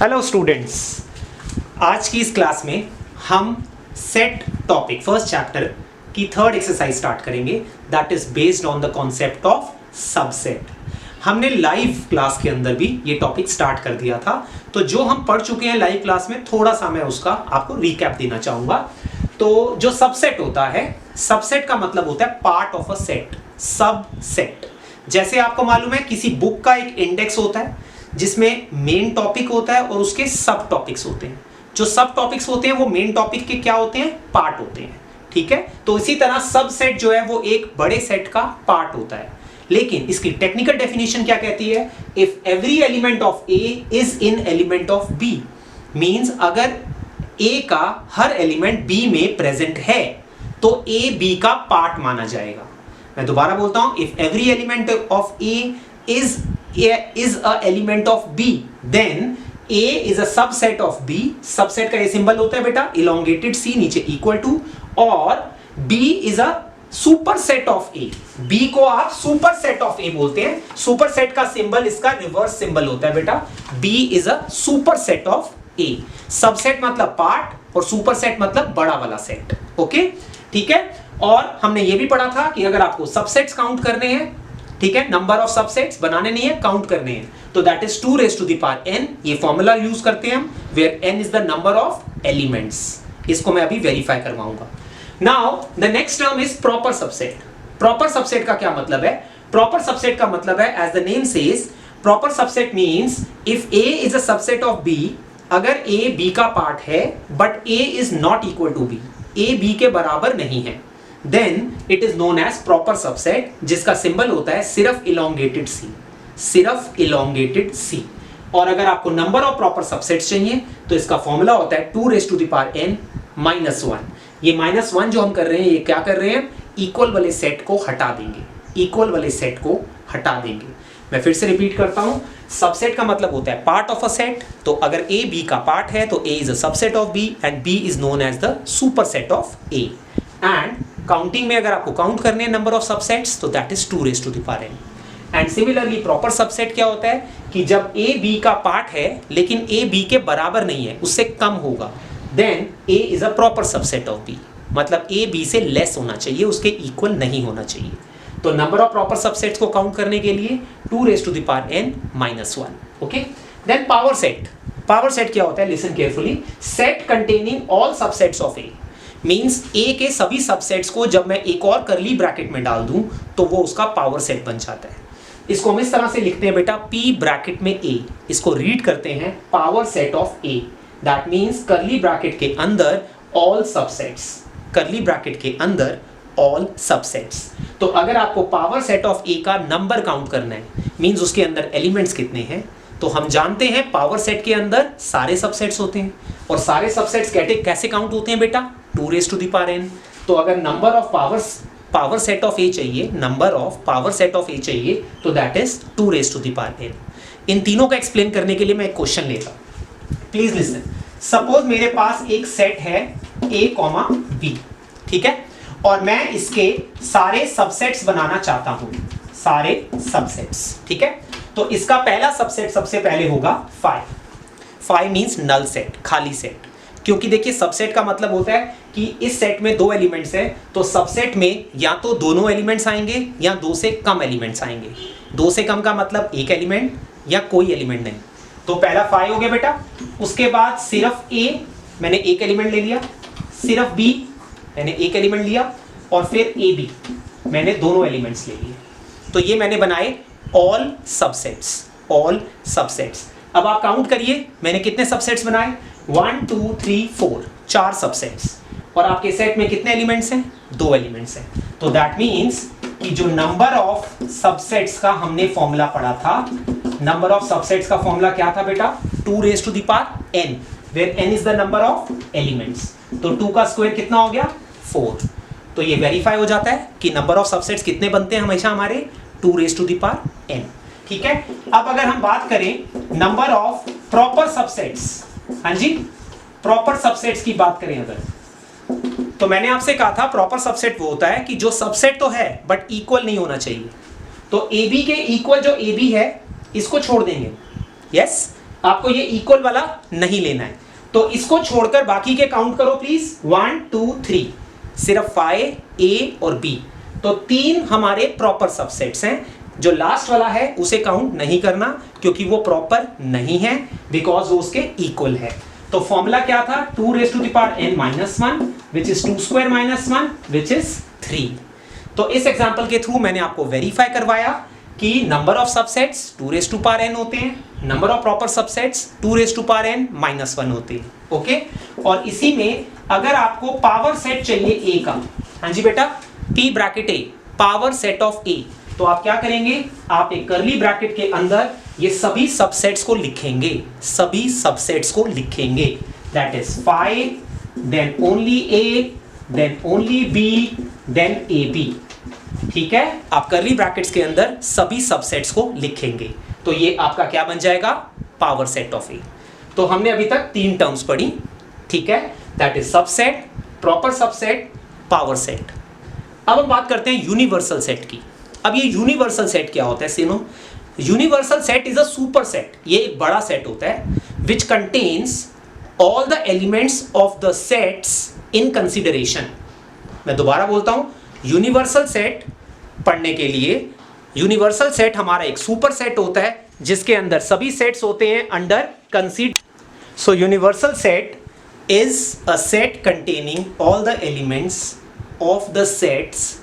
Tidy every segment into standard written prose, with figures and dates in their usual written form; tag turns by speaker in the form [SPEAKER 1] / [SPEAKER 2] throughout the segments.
[SPEAKER 1] Hello students, आज की इस क्लास में हम सेट टॉपिक फर्स्ट चैप्टर की थर्ड एक्सरसाइज स्टार्ट करेंगे that is based on the concept of subset. हमने लाइव क्लास के अंदर भी ये टॉपिक स्टार्ट कर दिया था, तो जो हम पढ़ चुके हैं लाइव क्लास में थोड़ा सा मैं उसका आपको रिकैप देना चाहूंगा। तो जो सबसेट होता है, सबसेट का मतलब होता है part of a set, subset. जैसे आपको मालूम है किसी बुक का एक इंडेक्स होता है जिसमें मेन टॉपिक होता है और उसके सब टॉपिक्स होते हैं। जो सब टॉपिक्स होते हैं वो मेन टॉपिक के क्या होते हैं, पार्ट होते हैं। ठीक है, तो इसी तरह सबसेट जो है वो एक बड़े सेट का पार्ट होता है। लेकिन इसकी टेक्निकल डेफिनेशन क्या कहती है, if every element of A is in element of B, means अगर ए का हर एलिमेंट बी में प्रेजेंट है तो ए बी का पार्ट माना जाएगा। मैं दोबारा बोलता हूं, if every element of A is a element of B, then A is a subset of B। Subset का ये सिंबल होता है बेटा elongated C नीचे equal to, और B is a superset of A। B को आप superset of A बोलते हैं। superset का सिंबल इसका रिवर्स सिंबल होता है बेटा, B is a superset of A। Subset मतलब पार्ट और सुपरसेट मतलब बड़ा वाला सेट। ओके, ठीक है। और हमने ये भी पढ़ा था कि अगर आपको सबसेट्स काउंट करने हैं, ठीक है, नंबर ऑफ सबसेट्स बनाने नहीं है, काउंट करने हैं, तो that is 2 raised to the power n। ये फॉर्मूला यूज करते हैं हम, where n is the number of elements. इसको मैं अभी वेरीफाई करवाऊंगा। Now the next term is proper subset. Proper subset का क्या मतलब है? प्रॉपर सबसेट का मतलब है, as the name says, proper subset means if a is a subset of b, अगर a b का पार्ट है but a is not equal to b, a b के बराबर नहीं है, then it is known as proper subset, जिसका symbol होता है सिर्फ elongated c, सिर्फ elongated c। और अगर आपको नंबर ऑफ प्रॉपर सबसेट्स चाहिए तो इसका फॉर्मूला होता है 2 raised to the power n minus 1। ये -1 जो हम कर रहे हैं, ये क्या कर रहे हैं, इक्वल वाले सेट को हटा देंगे, इक्वल वाले सेट को हटा देंगे। मैं फिर से रिपीट करता हूं, सबसेट का मतलब होता है पार्ट ऑफ अ सेट। तो अगर a b का पार्ट है तो a is a subset of b and b is known as the superset of a। And counting में अगर आपको काउंट करने हैं नंबर ऑफ सबसेट्स तो that is 2 raised to the power n। And similarly proper subset क्या होता है कि जब a b का पार्ट है लेकिन a b के बराबर नहीं है, उससे कम होगा, then a is a proper subset of b, मतलब a b से लेस होना चाहिए, उसके इक्वल नहीं होना चाहिए। तो नंबर ऑफ प्रॉपर सबसेट्स को काउंट करने के लिए 2 raised to the power n minus 1। Okay, then power set. Power set क्या होता है, listen carefully, set containing all subsets of a, means A के सभी सबसेट्स को जब मैं एक और करली ब्रैकेट में डाल दूं तो वो उसका पावर सेट बन जाता है। इसको हम इस तरह से लिखते हैं बेटा, P ब्रैकेट में A, इसको रीड करते हैं power set of A। That means करली ब्रैकेट के अंदर ऑल सबसेट्स, करली ब्रैकेट के अंदर ऑल सबसेट्स। तो अगर आपको पावर सेट ऑफ A का नंबर काउंट करना है, मींस उसके अंदर एलिमेंट्स कितने हैं, तो हम जानते हैं पावर सेट के अंदर सारे सबसेट्स होते हैं, और सारे सबसेट्स कैसे काउंट होते हैं बेटा, 2 raised to the power n। तो अगर number of power set of A चाहिए, number of power set of A चाहिए, तो that is 2 raised to the power n। इन तीनों का एक्सप्लेन करने के लिए मैं एक क्वेश्चन लेता हूं, प्लीज लिसन। सपोज मेरे पास एक सेट है A, B, ठीक है, और मैं इसके सारे सबसेट्स बनाना चाहता हूं, सारे सबसेट्स, ठीक है। तो इसका पहला सबसेट सबसे पहले होगा 5। 5 मींस नल सेट, खाली सेट, क्योंकि देखिए सबसेट का मतलब होता है कि इस सेट में 2 एलिमेंट्स हैं, तो सबसेट में या तो दोनों एलिमेंट्स आएंगे या 2 से कम एलिमेंट्स आएंगे। 2 से कम का मतलब एक एलिमेंट या कोई एलिमेंट नहीं। तो पहला 5 हो गया बेटा। उसके बाद सिर्फ A, मैंने एक एलिमेंट ले लिया, सिर्फ B, मैंने एक एलिमेंट लिया, और फिर AB, मैंने दोनों एलिमेंट्स ले लिए। तो ये मैंने बनाए ऑल सबसेट्स, ऑल सबसेट्स। अब आप काउंट करिए मैंने कितने सबसेट्स बनाए, 1 2 3 4, 4 सबसेट्स। और आपके सेट में कितने एलिमेंट्स हैं, 2 एलिमेंट्स हैं। तो दैट मींस कि जो नंबर ऑफ सबसेट्स का हमने फॉर्मूला पढ़ा था, नंबर ऑफ सबसेट्स का फॉर्मूला क्या था बेटा, 2 raised to the power n, where n is the number of elements. तो 2 का स्क्वायर कितना हो गया, 4। तो ये वेरीफाई हो जाता है कि नंबर ऑफ सबसेट्स कितने बनते हैं हमेशा हमारे, 2 raised to the power n। ठीक है, अब अगर हम बात करें नंबर ऑफ प्रॉपर सबसेट्स, हाँ जी, प्रॉपर सबसेट्स की बात करें अगर, तो मैंने आपसे कहा था प्रॉपर सबसेट वो होता है कि जो सबसेट तो है बट इक्वल नहीं होना चाहिए। तो AB के इक्वल जो AB है इसको छोड़ देंगे, यस, आपको ये इक्वल वाला नहीं लेना है। तो इसको छोड़कर बाकी के काउंट करो प्लीज, 1 2 3, सिर्फ फाई, ए और बी। तो 3 हमारे प्रॉपर सबसेट्स हैं। जो लास्ट वाला है उसे काउंट नहीं करना क्योंकि वो प्रॉपर नहीं है, बिकॉज वो उसके इक्वल है। तो फॉर्मूला क्या था, 2 raised to the power n minus 1 which is 2 square minus 1 which is 3। तो इस एग्जांपल के थ्रू मैंने आपको वेरीफाई करवाया कि number of subsets 2 raised to power n होते हैं, number of proper subsets 2 raised to power n minus 1 होते हैं। ओके, और इसी में अगर आपको पावर सेट चाहिए a का, हाँ जी बेटा, p bracket a power set of a, तो आप क्या करेंगे, आप एक कर्ली ब्रैकेट के अंदर ये सभी सबसेट्स को लिखेंगे, सभी सबसेट्स को लिखेंगे। That is phi, then only A, then only B, then A B. ठीक है, आप कर्ली ब्रैकेट्स के अंदर सभी सबसेट्स को लिखेंगे। तो ये आपका क्या बन जाएगा, पावर सेट ऑफ ए। तो हमने अभी तक 3 टर्म्स पढ़ी। ठीक है, that is subset, proper subset, power set. अब हम बात करते हैं यूनिवर्सल सेट की। अब ये यूनिवर्सल सेट क्या होता है सीनो? Universal set is a super set, ये एक बड़ा सेट होता है which contains all the elements of the sets in consideration. मैं दोबारा बोलता हूं, यूनिवर्सल सेट पढ़ने के लिए यूनिवर्सल सेट हमारा एक सुपर सेट होता है जिसके अंदर सभी सेट्स होते हैं under consider. So universal set is a set containing all the elements of the sets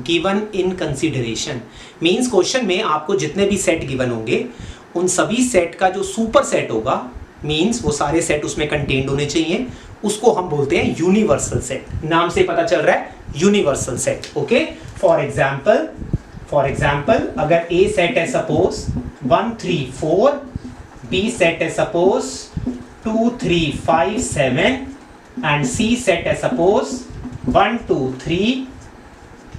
[SPEAKER 1] given in consideration. Means question में आपको जितने भी सेट गिवन होंगे उन सभी सेट का जो सुपर सेट होगा, मीन्स वो सारे सेट उसमें कंटेन्ड होने चाहिए, उसको हम बोलते हैं यूनिवर्सल सेट। नाम से पता चल रहा है universal set. Okay, for example अगर ए सेट है सपोज 1 3 4, बी सेट है सपोज 2 3 5 7 एंड सी सेट है सपोज 1 2 3।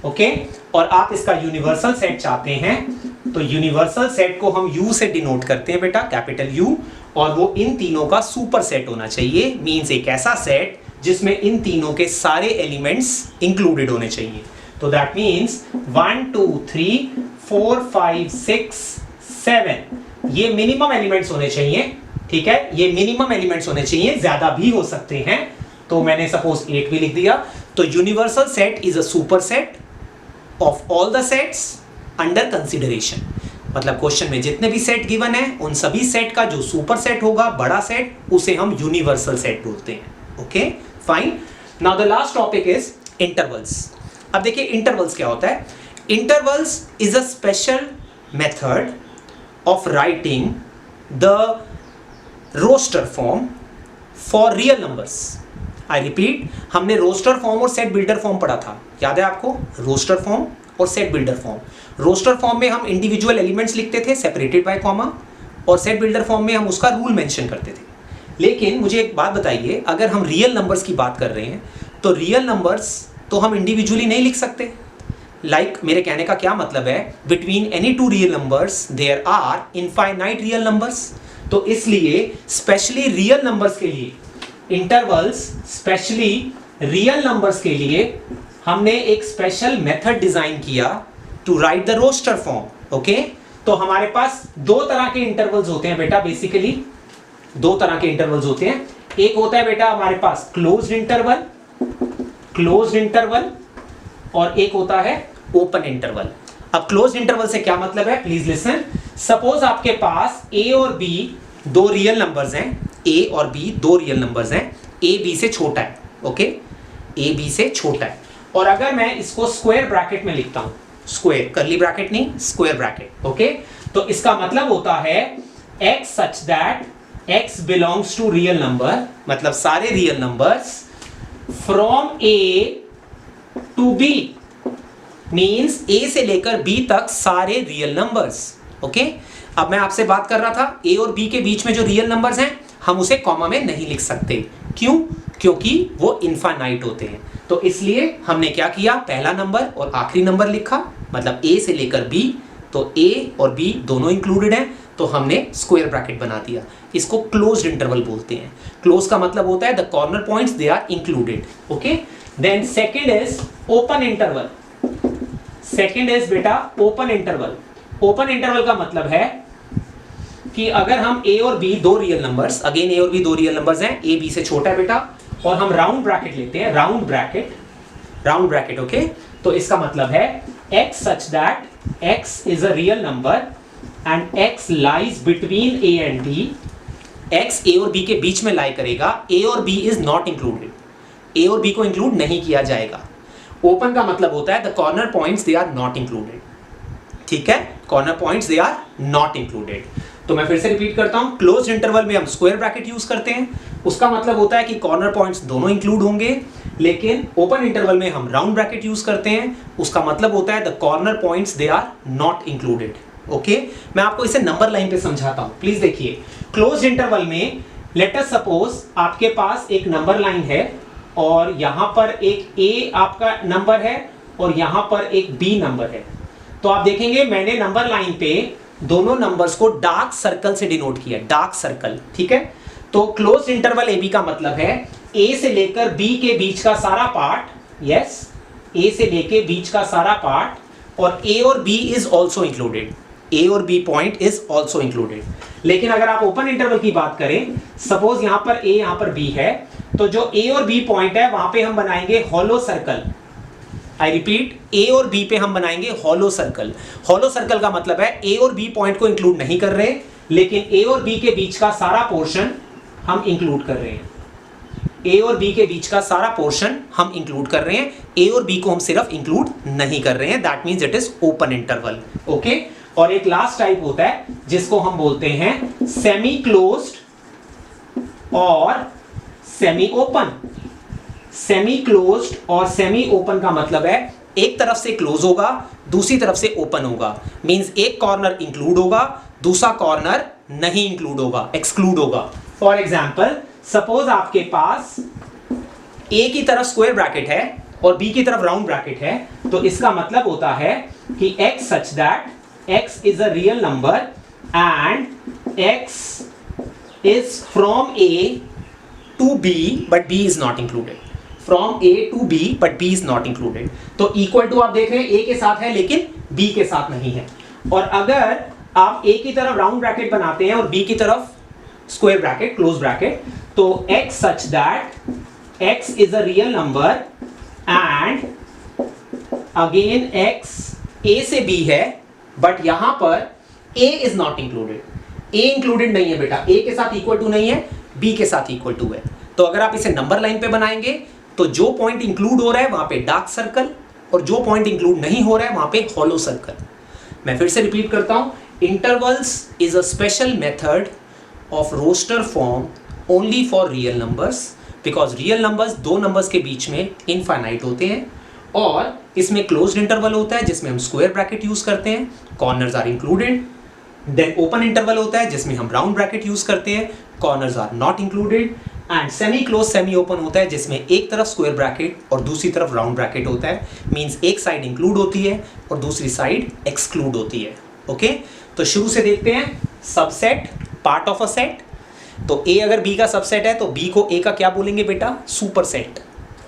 [SPEAKER 1] ओके, और आप इसका यूनिवर्सल सेट चाहते हैं तो यूनिवर्सल सेट को हम यू से डिनोट करते हैं बेटा, कैपिटल यू, और वो इन तीनों का सुपर सेट होना चाहिए। मींस एक ऐसा सेट जिसमें इन तीनों के सारे एलिमेंट्स इंक्लूडेड होने चाहिए। तो दैट मींस 1 2 3 4 5 6 7 ये मिनिमम एलिमेंट्स होने चाहिए। ठीक है, ये मिनिमम एलिमेंट्स होने चाहिए, ज्यादा भी हो सकते हैं, तो मैंने सपोज 8 भी लिख दिया। तो universal set is a super set of all the sets under consideration. मतलब क्वेश्चन में जितने भी सेट गिवन है उन सभी सेट का जो सुपर सेट होगा, बड़ा सेट, उसे हम यूनिवर्सल सेट बोलते हैं। Okay fine. Now the last topic is intervals. अब देखिए इंटरवल्स क्या होता है। Intervals is a special method of writing the roster form for real numbers. I repeat, हमने रोस्टर फॉर्म और सेट बिल्डर फॉर्म पढ़ा था, याद है आपको? रोस्टर फॉर्म और set builder form. Roster form में हम इंडिविजुअल एलिमेंट्स लिखते थे सेपरेटेड बाय कॉमा, और सेट बिल्डर फॉर्म में हम उसका रूल मेंशन करते थे। लेकिन मुझे एक बात बताइए, अगर हम रियल नंबर्स की बात कर रहे हैं तो रियल नंबर्स तो हम इंडिविजुअली नहीं लिख सकते। मेरे कहने का क्या मतलब है, between any two real numbers there are infinite real numbers. तो इसलिए स्पेशली रियल नंबर्स के लिए इंटरवल्स, स्पेशली रियल नंबर्स के लिए हमने एक स्पेशल मेथड डिजाइन किया to write the roster form. Okay, तो हमारे पास 2 तरह के इंटरवल्स होते हैं बेटा, बेसिकली 2 तरह के इंटरवल्स होते हैं। एक होता है बेटा हमारे पास क्लोज्ड इंटरवल, और एक होता है ओपन इंटरवल। अब क्लोज्ड इंटरवल से क्या मतलब है, प्लीज लिसन। सपोज आपके पास ए और बी 2 रियल नंबर्स हैं, ए और बी 2 रियल नंबर्स हैं, ए बी से छोटा है। ओके, ए बी से छोटा है, और अगर मैं इसको स्क्वायर ब्रैकेट में लिखता हूं, स्क्वायर, कर्ली ब्रैकेट नहीं, स्क्वायर ब्रैकेट। ओके, तो इसका मतलब होता है x such that x belongs to real number, मतलब सारे real numbers from a to b, मींस a से लेकर b तक सारे रियल नंबर्स। ओके, अब मैं आपसे बात कर रहा था a और b के बीच में जो रियल नंबर्स हैं हम उसे कॉमा में नहीं लिख सकते। क्यों? क्योंकि वो इनफाइनाइट होते हैं। तो इसलिए हमने क्या किया, पहला नंबर और आखिरी नंबर लिखा, मतलब a से लेकर b, तो a और b दोनों इंक्लूडेड हैं, तो हमने स्क्वायर ब्रैकेट बना दिया। इसको क्लोज्ड इंटरवल बोलते हैं। क्लोज का मतलब होता है the corner points they are included. Okay, then second is open interval. Second is बेटा ओपन इंटरवल। ओपन इंटरवल का मतलब है कि अगर हम a और b दो रियल नंबर्स, अगेन a और b दो रियल नंबर्स हैं, a b से छोटा है बेटा, और हम राउंड ब्रैकेट लेते हैं, राउंड ब्रैकेट ओके, तो इसका मतलब है x such that x is a real number and x lies between a and b, x a और b के बीच में लाई करेगा, a और b is not included, a और b को इंक्लूड नहीं किया जाएगा। ओपन का मतलब होता है the corner points they are not included, ठीक है, corner points they are not included. तो मैं फिर से रिपीट करता हूं, क्लोज्ड इंटरवल में हम स्क्वायर ब्रैकेट यूज करते हैं, उसका मतलब होता है कि कॉर्नर पॉइंट्स दोनों इंक्लूड होंगे, लेकिन ओपन इंटरवल में हम राउंड ब्रैकेट यूज करते हैं, उसका मतलब होता है the corner points they are not included. Okay, मैं आपको इसे नंबर लाइन पे समझाता हूं, प्लीज देखिए। क्लोज्ड इंटरवल में लेट अस सपोज आपके पास एक नंबर लाइन है और यहां पर एक a आपका नंबर है और यहां पर एक b नंबर है, तो आप देखेंगे मैंने नंबर लाइन पे दोनों नंबर्स को डार्क सर्कल से डिनोट किया, डार्क सर्कल, ठीक है। तो क्लोज्ड इंटरवल ए बी का मतलब है a से लेकर b के बीच का सारा पार्ट, यस, a से लेकर बीच का सारा पार्ट, और a और b is also included, a और b point is also included. लेकिन अगर आप ओपन इंटरवल की बात करें, सपोज यहां पर a यहां पर b है, तो जो a और b पॉइंट है वहां पे हम बनाएंगे hollow circle. I repeat, a और b पे हम बनाएंगे हॉलो सर्कल। हॉलो सर्कल का मतलब है a और b पॉइंट को इंक्लूड नहीं कर रहे, लेकिन a और b के बीच का सारा पोर्शन हम इंक्लूड कर रहे हैं, a और b के बीच का सारा पोर्शन हम इंक्लूड कर रहे हैं, a और b को हम सिर्फ इंक्लूड नहीं कर रहे हैं, that means it is open interval. Okay, और एक लास्ट टाइप होता है जिसको हम बोलते हैं सेमी क्लोज्ड और सेमी ओपन। सेमी क्लोज्ड और सेमी ओपन का मतलब है एक तरफ से क्लोज होगा, दूसरी तरफ से ओपन होगा, मींस एक कॉर्नर इंक्लूड होगा, दूसरा कॉर्नर नहीं इंक्लूड होगा, एक्सक्लूड होगा। फॉर एग्जांपल, सपोज आपके पास a की तरफ स्क्वायर ब्रैकेट है और b की तरफ राउंड ब्रैकेट है, तो इसका मतलब होता है कि x such that x is a real number and x is from a to b but b is not included, from a to b but b is not included। तो equal to आप देख रहे हैं a के साथ है लेकिन b के साथ नहीं है। और अगर आप a की तरफ राउंड ब्रैकेट बनाते हैं और b की तरफ स्क्वायर ब्रैकेट, क्लोज ब्रैकेट, तो x such that x is a real number and again x a से b है, बट यहां पर a is not included, a included नहीं है बेटा, a के साथ इक्वल टू नहीं है, b के साथ इक्वल टू है। तो अगर आप इसे नंबर लाइन पे बनाएंगे तो जो पॉइंट इंक्लूड हो रहा है वहां पे डार्क सर्कल, और जो पॉइंट इंक्लूड नहीं हो रहा है वहां पे हॉलो सर्कल। मैं फिर से रिपीट करता हूं, intervals is a special method of roster form only for real numbers, because real numbers दो नंबर्स के बीच में इनफाइनाइट होते हैं, और इसमें क्लोज्ड इंटरवल होता है जिसमें हम स्क्वायर ब्रैकेट यूज करते हैं, corners are included. Then open interval होता है जिसमें हम राउंड ब्रैकेट यूज करते हैं, corners are not included. And semi close semi open होता है जिसमें एक तरफ स्क्वायर ब्रैकेट और दूसरी तरफ राउंड ब्रैकेट होता है, मींस एक साइड इंक्लूड होती है और दूसरी साइड एक्सक्लूड होती है। ओके, तो शुरू से देखते हैं subset, part of a set. तो a अगर b का सबसेट है तो b को a का क्या बोलेंगे बेटा, सुपर सेट,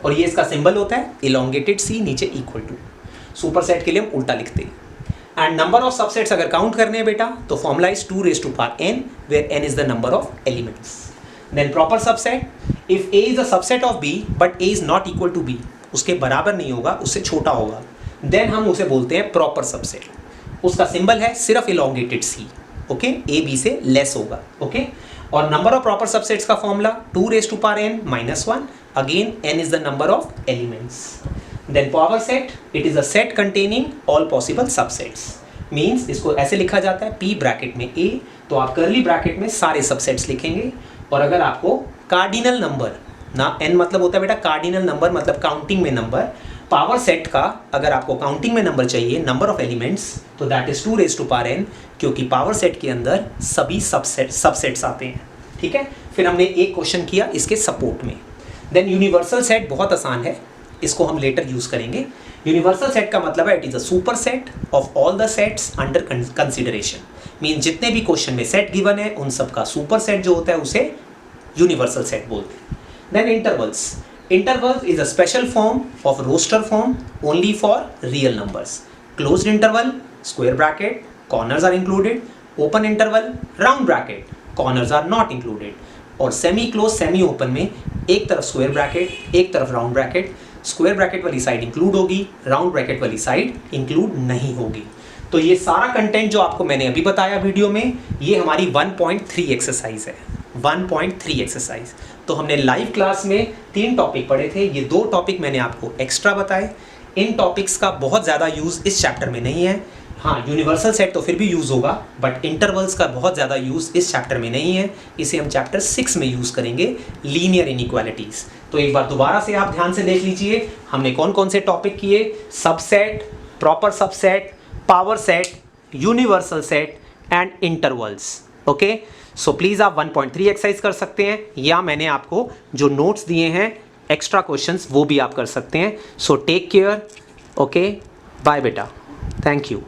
[SPEAKER 1] और ये इसका सिंबल होता है इलोंगेटेड c, नीचे इक्वल टू। सुपर सेट के लिए हम उल्टा लिखते हैं। एंड नंबर ऑफ सबसेट्स अगर काउंट करने हैं बेटा तो formula is 2 raised to power n, where n is the number of elements. Then proper subset, if a is a subset of b but a is not equal to b, उसके बराबर नहीं होगा, उससे छोटा होगा, देन हम उसे बोलते हैं प्रॉपर सबसेट। उसका सिंबल है सिर्फ elongated c, okay, a b से लेस होगा। ओके, और नंबर ऑफ प्रॉपर सबसेट्स का formula 2 raised to power n minus 1, again n is the number of elements. Then power set, it is a set containing all possible subsets, means इसको ऐसे लिखा जाता है p bracket में a, तो आप curly bracket में सारे सबसेट्स लिखेंगे। और अगर आपको कार्डिनल नंबर ना, n मतलब होता है बेटा कार्डिनल नंबर, मतलब काउंटिंग में नंबर, पावर सेट का अगर आपको काउंटिंग में नंबर चाहिए, नंबर ऑफ एलिमेंट्स, तो that is 2 raised to power n, क्योंकि पावर सेट के अंदर सभी सबसेट्स आते हैं। ठीक है, फिर हमने एक क्वेश्चन किया इसके सपोर्ट में। देन यूनिवर्सल सेट बहुत आसान है, इसको हम लेटर यूज करेंगे। यूनिवर्सल सेट का मतलब है it is a super set of all the sets under consideration, mean जितने भी क्वेश्चन में सेट गिवन है उन सब का सुपर सेट जो होता है उसे यूनिवर्सल सेट बोलते हैं। Then intervals, intervals is a special form of roster form only for real numbers. Closed interval, square bracket, corners are included, open interval, round bracket, corners are not included. और semi close, semi open में एक तरफ square bracket, एक तरफ round bracket, square bracket वाली side include होगी, round bracket वाली side include नहीं होगी। तो ये सारा कंटेंट जो आपको मैंने अभी बताया वीडियो में, ये हमारी 1.3 एक्सरसाइज है, 1.3 एक्सरसाइज। तो हमने लाइव क्लास में 3 टॉपिक पढ़े थे, ये 2 टॉपिक मैंने आपको एक्स्ट्रा बताए। इन टॉपिक्स का बहुत ज़्यादा यूज़ इस चैप्टर में नहीं है। हाँ, यूनिवर्सल सेट तो फिर भी यूज़ होगा, बट इंटरवल्स का बहुत ज़्यादा यूज़ इस चैप्टर में नहीं है। इसे हम चैप्टर 6 में यूज़ करेंगे, लीनियर इनइक्वालिटीज़। तो एक बार दोबारा से आप ध्यान से देख लीजिए, हमने कौन कौन से टॉपिक किए, subset, proper subset, power set, universal set and intervals. Okay, so please आप 1.3 एक्सरसाइज कर सकते हैं, या मैंने आपको जो नोट्स दिए हैं एक्स्ट्रा क्वेश्चंस वो भी आप कर सकते हैं। So take care, okay, bye बेटा, थैंक यू।